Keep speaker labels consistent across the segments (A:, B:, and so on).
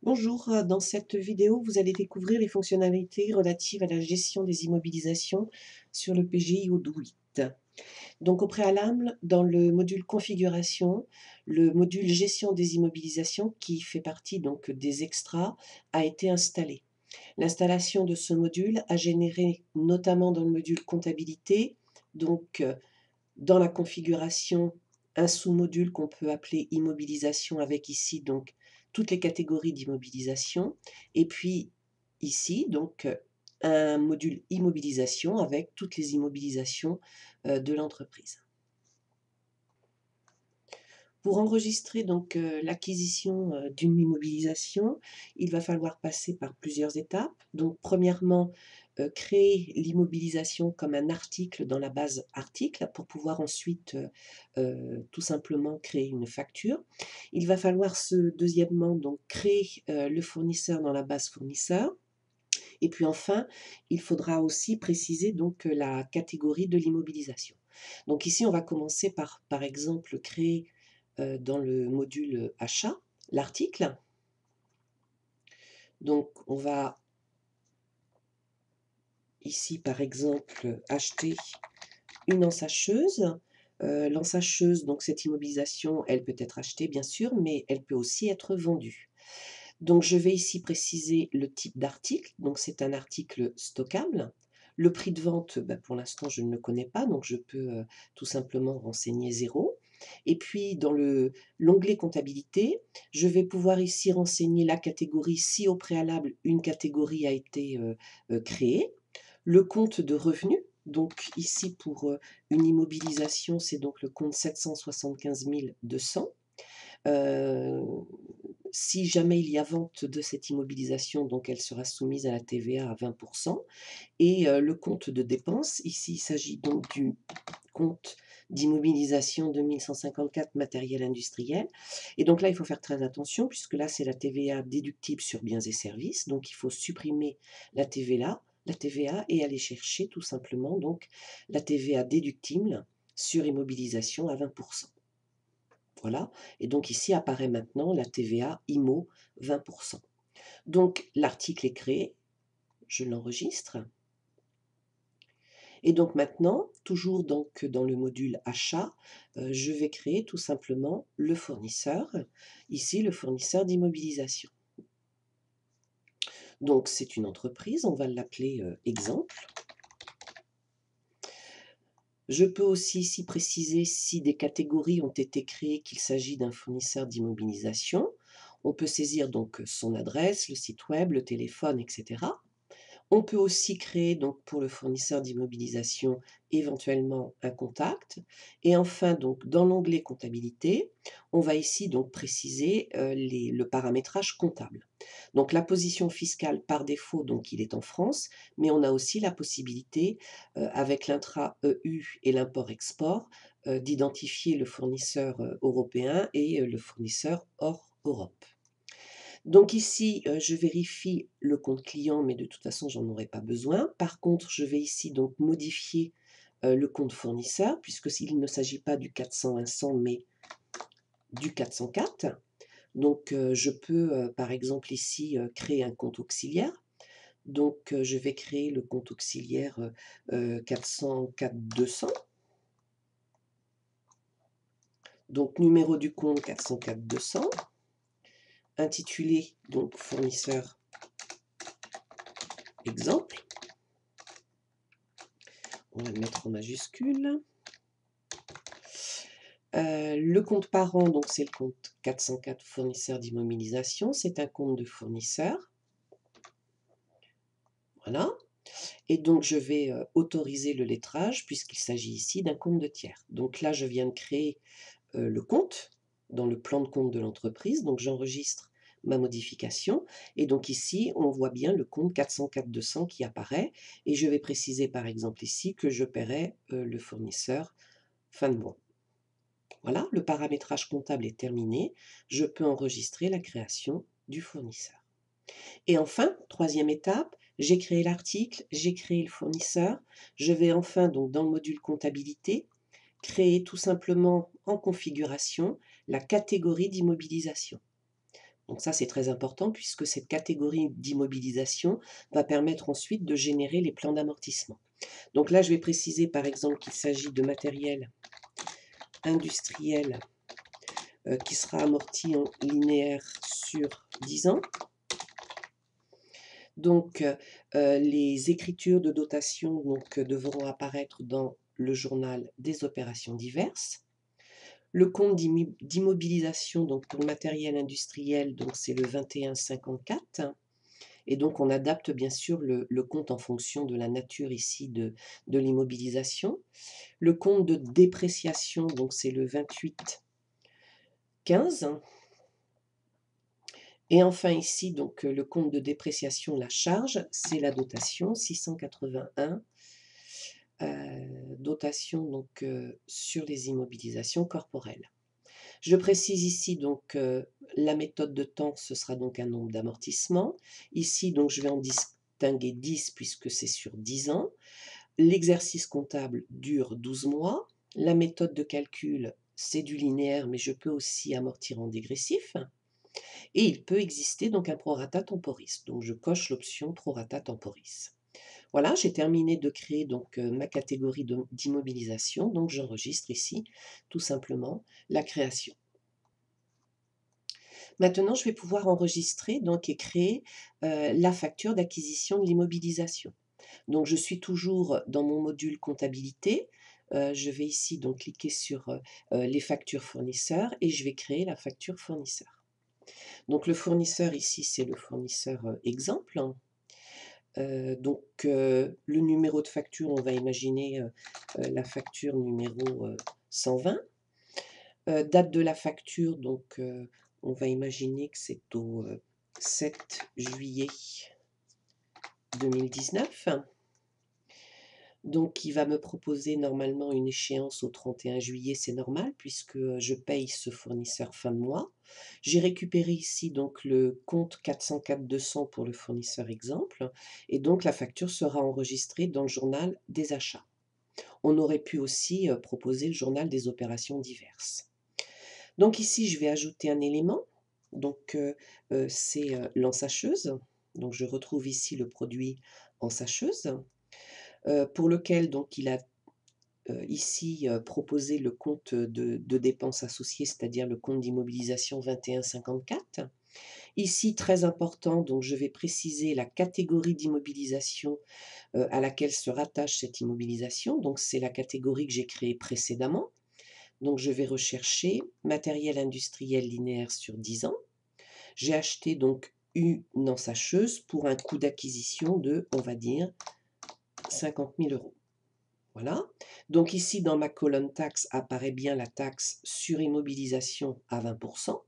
A: Bonjour, dans cette vidéo, vous allez découvrir les fonctionnalités relatives à la gestion des immobilisations sur le PGI Odoo 8. Donc au préalable, dans le module configuration, le module gestion des immobilisations qui fait partie donc des extras a été installé. L'installation de ce module a généré notamment dans le module comptabilité, donc dans la configuration, un sous-module qu'on peut appeler immobilisation avec ici donc toutes les catégories d'immobilisation et puis ici donc un module immobilisation avec toutes les immobilisations de l'entreprise. Pour enregistrer donc l'acquisition d'une immobilisation, il va falloir passer par plusieurs étapes. Donc premièrement, créer l'immobilisation comme un article dans la base article pour pouvoir ensuite tout simplement créer une facture. Il va falloir deuxièmement donc créer le fournisseur dans la base fournisseur. Et puis enfin, il faudra aussi préciser donc la catégorie de l'immobilisation. Donc ici, on va commencer par exemple, créer dans le module achat, l'article. Donc on va ici par exemple acheter une ensacheuse. L'ensacheuse, donc cette immobilisation, elle peut être achetée bien sûr, mais elle peut aussi être vendue. Donc je vais ici préciser le type d'article, donc c'est un article stockable. Le prix de vente, pour l'instant je ne le connais pas, donc je peux tout simplement renseigner 0. Et puis dans l'onglet comptabilité, je vais pouvoir ici renseigner la catégorie si au préalable une catégorie a été créée, le compte de revenus. Donc ici pour une immobilisation, c'est donc le compte 775 200. Si jamais il y a vente de cette immobilisation, donc elle sera soumise à la TVA à 20%. Et le compte de dépenses, ici il s'agit donc du compte d'immobilisation 2154 matériel industriel. Et donc là, il faut faire très attention puisque là, c'est la TVA déductible sur biens et services. Donc il faut supprimer la TVA et aller chercher tout simplement donc la TVA déductible sur immobilisation à 20%. Voilà, et donc ici apparaît maintenant la TVA IMO 20%. Donc l'article est créé, je l'enregistre. Et donc maintenant, toujours donc dans le module achat, je vais créer tout simplement le fournisseur, ici le fournisseur d'immobilisation. Donc c'est une entreprise, on va l'appeler exemple. Je peux aussi ici préciser si des catégories ont été créées, qu'il s'agit d'un fournisseur d'immobilisation. On peut saisir donc son adresse, le site web, le téléphone, etc. On peut aussi créer donc pour le fournisseur d'immobilisation éventuellement un contact. Et enfin donc dans l'onglet comptabilité, on va ici donc préciser le paramétrage comptable. Donc la position fiscale par défaut, donc il est en France, mais on a aussi la possibilité avec l'intra-EU et l'import-export d'identifier le fournisseur européen et le fournisseur hors Europe. Donc ici, je vérifie le compte client, mais de toute façon, j'en aurai pas besoin. Par contre, je vais ici donc modifier le compte fournisseur, puisque s'il ne s'agit pas du 400-100, mais du 404. Donc je peux, par exemple ici, créer un compte auxiliaire. Donc je vais créer le compte auxiliaire 404-200. Donc numéro du compte 404-200. Intitulé donc fournisseur exemple. On va le mettre en majuscule. Le compte parent, donc c'est le compte 404 fournisseur d'immobilisation, c'est un compte de fournisseur. Voilà. Et donc je vais autoriser le lettrage puisqu'il s'agit ici d'un compte de tiers. Donc là, je viens de créer le compte dans le plan de compte de l'entreprise. Donc j'enregistre ma modification. Et donc ici, on voit bien le compte 404-200 qui apparaît. Et je vais préciser par exemple ici que je paierai le fournisseur fin de mois. Voilà, le paramétrage comptable est terminé. Je peux enregistrer la création du fournisseur. Et enfin, troisième étape, j'ai créé l'article, j'ai créé le fournisseur. Je vais enfin, donc dans le module comptabilité, créer tout simplement en configuration la catégorie d'immobilisation. Donc ça, c'est très important puisque cette catégorie d'immobilisation va permettre ensuite de générer les plans d'amortissement. Donc là, je vais préciser par exemple qu'il s'agit de matériel industriel qui sera amorti en linéaire sur 10 ans. Donc, les écritures de dotation donc, devront apparaître dans le journal des opérations diverses. Le compte d'immobilisation donc pour le matériel industriel, donc c'est le 2154. Et donc on adapte bien sûr le compte en fonction de la nature ici de l'immobilisation. Le compte de dépréciation, donc c'est le 2815. Et enfin ici, donc le compte de dépréciation, la charge, c'est la dotation 681, dotation donc sur les immobilisations corporelles. Je précise ici donc la méthode de temps, ce sera donc un nombre d'amortissements. Ici, donc je vais en distinguer 10 puisque c'est sur 10 ans. L'exercice comptable dure 12 mois. La méthode de calcul, c'est du linéaire, mais je peux aussi amortir en dégressif. Et il peut exister donc un prorata temporis. Donc je coche l'option prorata temporis. Voilà, j'ai terminé de créer donc ma catégorie d'immobilisation. Donc j'enregistre ici tout simplement la création. Maintenant, je vais pouvoir enregistrer donc et créer la facture d'acquisition de l'immobilisation. Donc je suis toujours dans mon module comptabilité. Je vais ici donc cliquer sur les factures fournisseurs et je vais créer la facture fournisseur. Donc le fournisseur ici, c'est le fournisseur exemple. Donc le numéro de facture, on va imaginer la facture numéro 120. Date de la facture, donc on va imaginer que c'est au 7 juillet 2019. Donc il va me proposer normalement une échéance au 31 juillet, c'est normal puisque je paye ce fournisseur fin de mois. J'ai récupéré ici donc le compte 404-200 pour le fournisseur exemple et donc la facture sera enregistrée dans le journal des achats. On aurait pu aussi proposer le journal des opérations diverses. Donc ici je vais ajouter un élément, donc c'est l'ensacheuse. Donc je retrouve ici le produit ensacheuse. Pour lequel donc il a ici proposé le compte de dépenses associées, c'est-à-dire le compte d'immobilisation 2154. Ici, très important, donc je vais préciser la catégorie d'immobilisation à laquelle se rattache cette immobilisation. Donc c'est la catégorie que j'ai créée précédemment. Donc je vais rechercher matériel industriel linéaire sur 10 ans. J'ai acheté donc une ensacheuse pour un coût d'acquisition de, on va dire, 50 000 €. Voilà. Donc ici, dans ma colonne taxe, apparaît bien la taxe sur immobilisation à 20%.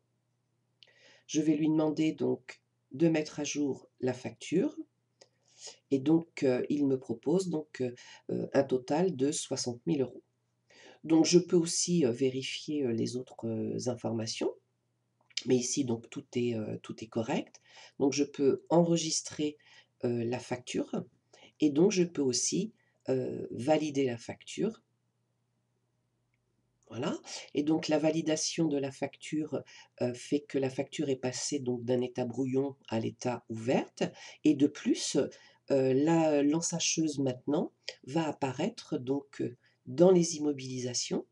A: Je vais lui demander donc de mettre à jour la facture. Et donc, il me propose donc un total de 60 000 €. Donc, je peux aussi vérifier les autres informations. Mais ici, donc, tout est correct. Donc, je peux enregistrer la facture. Et donc, je peux aussi valider la facture. Voilà. Et donc la validation de la facture fait que la facture est passée donc d'un état brouillon à l'état ouverte. Et de plus, l'ensacheuse maintenant va apparaître donc dans les immobilisations.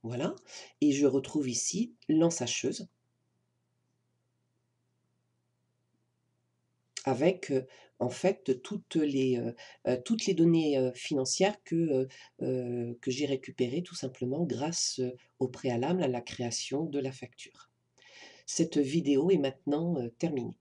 A: Voilà. Et je retrouve ici l'ensacheuse avec en fait toutes les données financières que j'ai récupérées tout simplement grâce au préalable à la création de la facture. Cette vidéo est maintenant terminée.